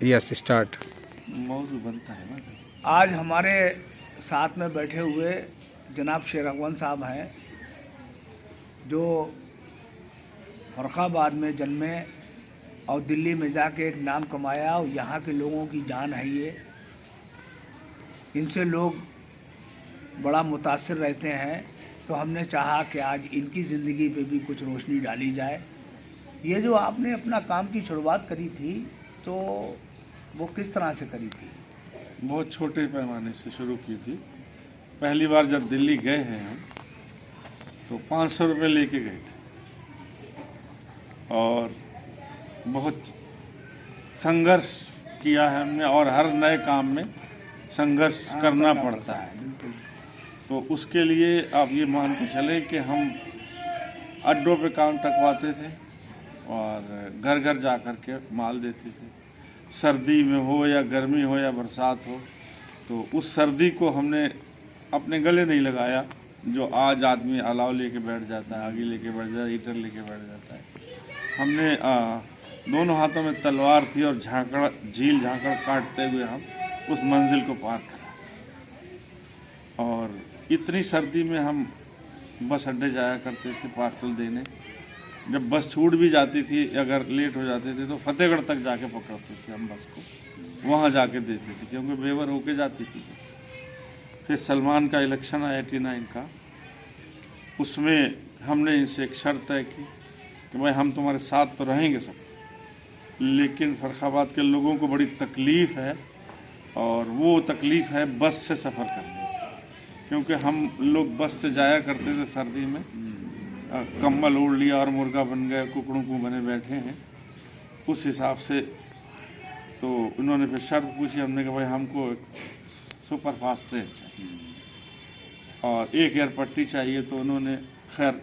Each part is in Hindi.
Yes start. मौजू बनता है ना। आज हमारे साथ में बैठे हुए जनाब शेर अकबर साहब हैं, जो फर्रुखाबाद में जन्मे और दिल्ली में जाके एक नाम कमाया और यहाँ के लोगों की जान है ये। इनसे लोग बड़ा मुतासिर रहते हैं, तो हमने चाहा कि आज इनकी ज़िंदगी पे भी कुछ रोशनी डाली जाए। ये जो आपने अपना काम की शुरुआत करी थी, तो वो किस तरह से करी थी? बहुत छोटे पैमाने से शुरू की थी। पहली बार जब दिल्ली गए हैं हम, तो 500 रुपये लेके गए थे और बहुत संघर्ष किया है हमने, और हर नए काम में संघर्ष करना पड़ता है। तो उसके लिए आप ये मान के चले कि हम अड्डों पे काम टकवाते थे और घर घर जा कर के माल देते थे। सर्दी में हो या गर्मी हो या बरसात हो, तो उस सर्दी को हमने अपने गले नहीं लगाया जो आज आदमी अलाव लेके बैठ जाता है, आगे लेके बैठ जाता है, हीटर लेके बैठ जाता है। हमने दोनों हाथों में तलवार थी और झील झांकड़ काटते हुए हम उस मंजिल को पार करा। और इतनी सर्दी में हम बस अड्डे जाया करते थे पार्सल देने। जब बस छूट भी जाती थी, अगर लेट हो जाते थे, तो फतेहगढ़ तक जाके पकड़ते थे हम बस को, वहाँ जाके देते थे क्योंकि बेवर होके जाती थी। फिर सलमान का इलेक्शन आया 89 का, उसमें हमने इनसे एक शर्त तय की कि भाई हम तुम्हारे साथ तो रहेंगे सब, लेकिन फर्रुखाबाद के लोगों को बड़ी तकलीफ़ है और वो तकलीफ़ है बस से सफ़र करने, क्योंकि हम लोग बस से जाया करते थे सर्दी में, कम्बल ओढ़ लिया और मुर्गा बन गए, कुकड़ों को बने बैठे हैं उस हिसाब से। तो उन्होंने फिर शर्त पूछी, हमने कहा भाई हमको सुपर फास्ट ट्रेन चाहिए और एक एयर पट्टी चाहिए। तो उन्होंने खैर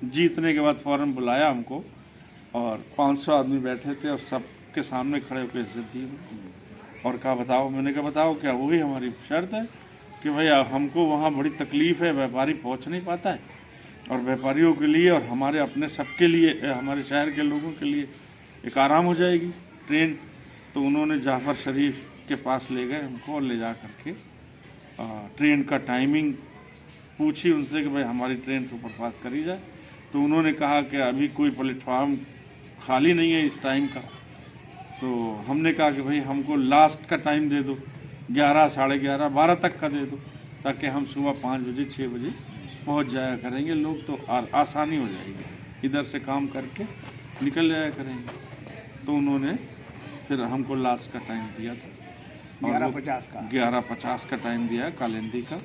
जीतने के बाद फ़ौरन बुलाया हमको और 500 आदमी बैठे थे और सबके सामने खड़े होकर इज्जत दी और कहा बताओ। मैंने कहा बताओ क्या, वही हमारी शर्त है कि भाई हमको वहाँ बड़ी तकलीफ़ है, व्यापारी पहुँच नहीं पाता है, और व्यापारियों के लिए और हमारे अपने सबके लिए, हमारे शहर के लोगों के लिए एक आराम हो जाएगी ट्रेन। तो उन्होंने जाफ़र शरीफ के पास ले गए हमको और ले जा करके ट्रेन का टाइमिंग पूछी उनसे कि भाई हमारी ट्रेन सुपरफास्ट करी जाए। तो उन्होंने कहा कि अभी कोई प्लेटफार्म खाली नहीं है इस टाइम का। तो हमने कहा कि भाई हमको लास्ट का टाइम दे दो, 11, साढ़े 11, 12 तक का दे दो, ताकि हम सुबह 5 बजे 6 बजे पहुंच जाया करेंगे लोग, तो आसानी हो जाएगी, इधर से काम करके निकल जाया करेंगे। तो उन्होंने फिर हमको लास्ट का टाइम दिया था, 11:50 का टाइम दिया कालिंदी का।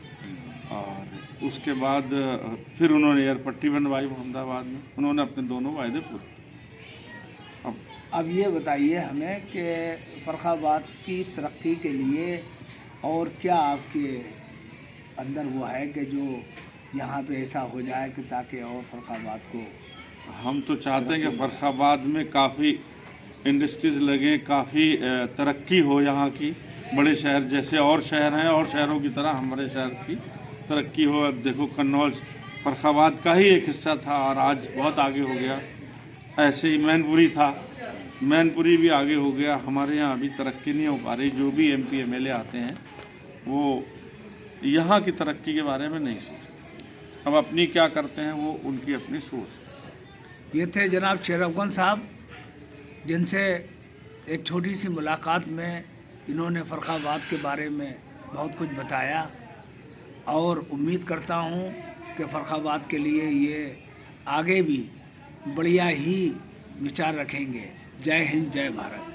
और उसके बाद फिर उन्होंने एयर पट्टी बनवाई मोहम्मदाबाद में, उन्होंने अपने दोनों वायदे पूरे। अब ये बताइए हमें कि फर्रुखाबाद की तरक्की के लिए और क्या आपके अंदर वो है कि जो यहाँ पे ऐसा हो जाए कि ताकि और फर्रुखाबाद को। हम तो चाहते हैं कि फर्रुखाबाद में काफ़ी इंडस्ट्रीज़ लगें, काफ़ी तरक्की हो यहाँ की, बड़े शहर जैसे और शहर हैं और शहरों की तरह हमारे शहर की तरक्की हो। अब देखो कन्नौज फर्रुखाबाद का ही एक हिस्सा था और आज बहुत आगे हो गया। ऐसे ही मैनपुरी था, मैनपुरी भी आगे हो गया। हमारे यहाँ अभी तरक्की नहीं हो पा रही। जो भी MP MLA आते हैं वो यहाँ की तरक्की के बारे में नहीं सोचते, अब अपनी क्या करते हैं वो उनकी अपनी सोच। ये थे जनाब शेर अफगान साहब, जिनसे एक छोटी सी मुलाकात में इन्होंने फर्रुखाबाद के बारे में बहुत कुछ बताया और उम्मीद करता हूँ कि फर्रुखाबाद के लिए ये आगे भी बढ़िया ही विचार रखेंगे। जय हिंद, जय भारत।